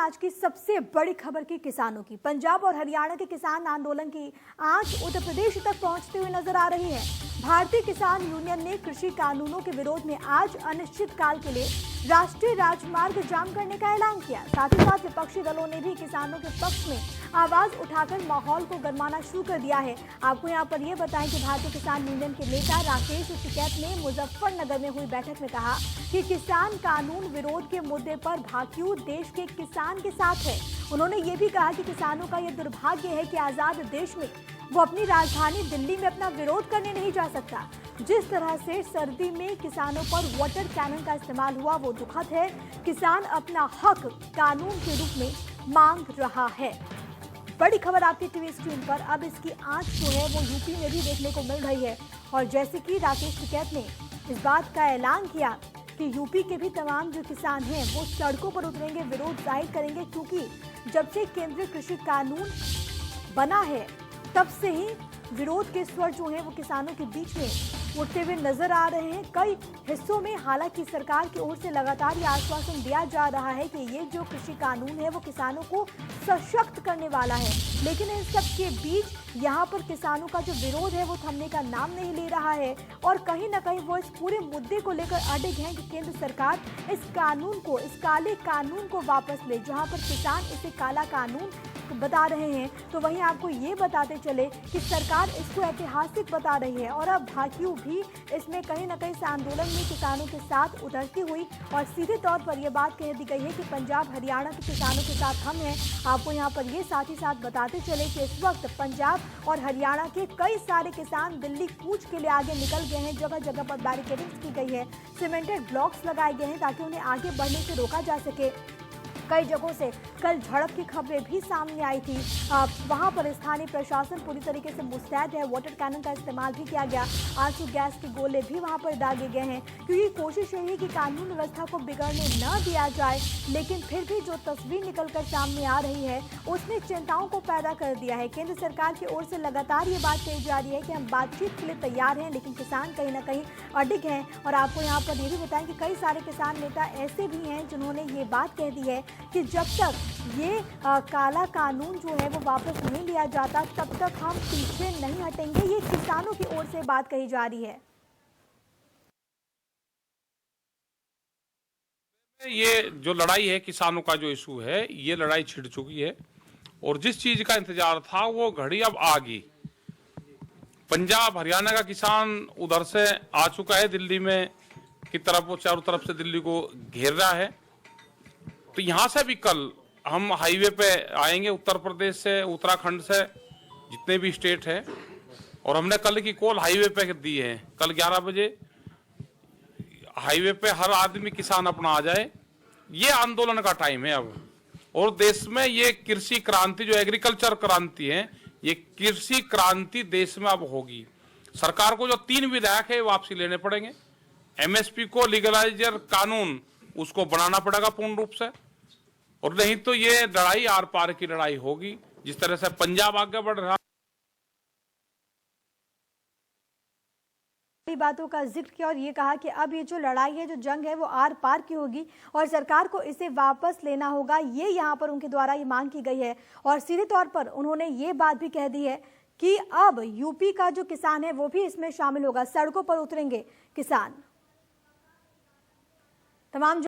आज की सबसे बड़ी खबर की किसानों की। पंजाब और हरियाणा के किसान आंदोलन की आंच उत्तर प्रदेश तक पहुंचती हुई नजर आ रही है। भारतीय किसान यूनियन ने कृषि कानूनों के विरोध में आज अनिश्चितकाल के लिए राष्ट्रीय राजमार्ग जाम करने का ऐलान किया। साथ ही साथ विपक्षी दलों ने भी किसानों के पक्ष में आवाज उठाकर माहौल को गरमाना शुरू कर दिया है। आपको यहाँ पर ये बताएं कि भारतीय किसान यूनियन के नेता राकेश टिकैत ने मुजफ्फरनगर में हुई बैठक में कहा कि किसान कानून विरोध के मुद्दे पर भाकियू देश के किसान के साथ है। उन्होंने ये भी कहा कि किसानों का यह दुर्भाग्य है कि आजाद देश में वो अपनी राजधानी दिल्ली में अपना विरोध करने नहीं जा सकता। जिस तरह से सर्दी में किसानों पर वाटर कैनन का इस्तेमाल हुआ वो दुखद है। किसान अपना हक कानून के रूप में मांग रहा है। बड़ी खबर आपकी टीवी स्क्रीन पर। अब इसकी आंच जो है वो यूपी में भी देखने को मिल रही है और जैसे कि राकेश टिकैत ने इस बात का ऐलान किया कि यूपी के भी तमाम जो किसान हैं वो सड़कों पर उतरेंगे, विरोध जाहिर करेंगे, क्योंकि जब से केंद्रीय कृषि कानून बना है तब से ही विरोध के स्वर जो हैं वो किसानों के बीच में उठते हुए नजर आ रहे हैं। कई हिस्सों में हालांकि सरकार की ओर से लगातार ये आश्वासन दिया जा रहा है कि ये जो कृषि कानून है वो किसानों को सशक्त करने वाला है, लेकिन इन सब के बीच यहाँ पर किसानों का जो विरोध है वो थमने का नाम नहीं ले रहा है और कहीं ना कहीं वो इस पूरे मुद्दे को लेकर अडिग हैं कि केंद्र सरकार इस कानून को, इस काले कानून को वापस ले। जहाँ पर किसान इसे काला कानून बता रहे हैं तो वहीं आपको ये बताते चले कि सरकार इसको ऐतिहासिक बता रही है और अब भाकियू भी इसमें कहीं ना कहीं इस आंदोलन में किसानों के साथ उतरती हुई और सीधे तौर पर यह बात कह दी गई है कि पंजाब हरियाणा के किसानों के साथ हम हैं। आपको यहाँ पर ये साथ ही साथ बताते चले कि इस वक्त पंजाब और हरियाणा के कई सारे किसान दिल्ली कूच के लिए आगे निकल गए हैं। जगह जगह पर बैरिकेडिंग की गई है, सीमेंटेड ब्लॉक्स लगाए गए हैं ताकि उन्हें आगे बढ़ने से रोका जा सके। कई जगहों से कल झड़प की खबरें भी सामने आई थी। वहां पर स्थानीय प्रशासन पूरी तरीके से मुस्तैद है। वाटर कैनन का इस्तेमाल भी किया गया, आंसू गैस के गोले भी वहां पर दागे गए हैं, क्योंकि कोशिश यही है कि कानून व्यवस्था को बिगड़ने न दिया जाए। लेकिन फिर भी जो तस्वीर निकलकर सामने आ रही है उसने चिंताओं को पैदा कर दिया है। केंद्र सरकार की ओर से लगातार ये बात कही जा रही है कि हम बातचीत के लिए तैयार हैं, लेकिन किसान कहीं ना कहीं अडिग हैं। और आपको यहाँ पर ये भी बताएं कि कई सारे किसान नेता ऐसे भी हैं जिन्होंने ये बात कह दी है कि जब तक ये काला कानून जो है वो वापस नहीं लिया जाता तब तक हम पीछे नहीं हटेंगे। ये किसानों की ओर से बात कही जा रही है। ये जो लड़ाई है, किसानों का जो इशू है, ये लड़ाई छिड़ चुकी है और जिस चीज का इंतजार था वो घड़ी अब आ गई। पंजाब हरियाणा का किसान उधर से आ चुका है दिल्ली में की तरफ, वो चारों तरफ से दिल्ली को घेर रहा है। तो यहां से भी कल हम हाईवे पे आएंगे, उत्तर प्रदेश से, उत्तराखंड से, जितने भी स्टेट है, और हमने कल की कॉल हाईवे पे दी है। कल 11 बजे हाईवे पे हर आदमी किसान अपना आ जाए। ये आंदोलन का टाइम है अब, और देश में ये कृषि क्रांति जो एग्रीकल्चर क्रांति है, ये कृषि क्रांति देश में अब होगी। सरकार को जो 3 विधेयक है वापसी लेने पड़ेंगे। एमएसपी को लीगलाइजर कानून उसको बनाना पड़ेगा पूर्ण रूप से, और नहीं तो ये लड़ाई आर पार की लड़ाई होगी। जिस तरह से पंजाब आगे बढ़ रहा, बातों का जिक्र किया और ये कहा कि अब ये जो लड़ाई है, जो जंग है, वो आर पार की होगी और सरकार को इसे वापस लेना होगा। ये यहाँ पर उनके द्वारा ये मांग की गई है और सीधे तौर पर उन्होंने ये बात भी कह दी है कि अब यूपी का जो किसान है वो भी इसमें शामिल होगा, सड़कों पर उतरेंगे किसान। तमाम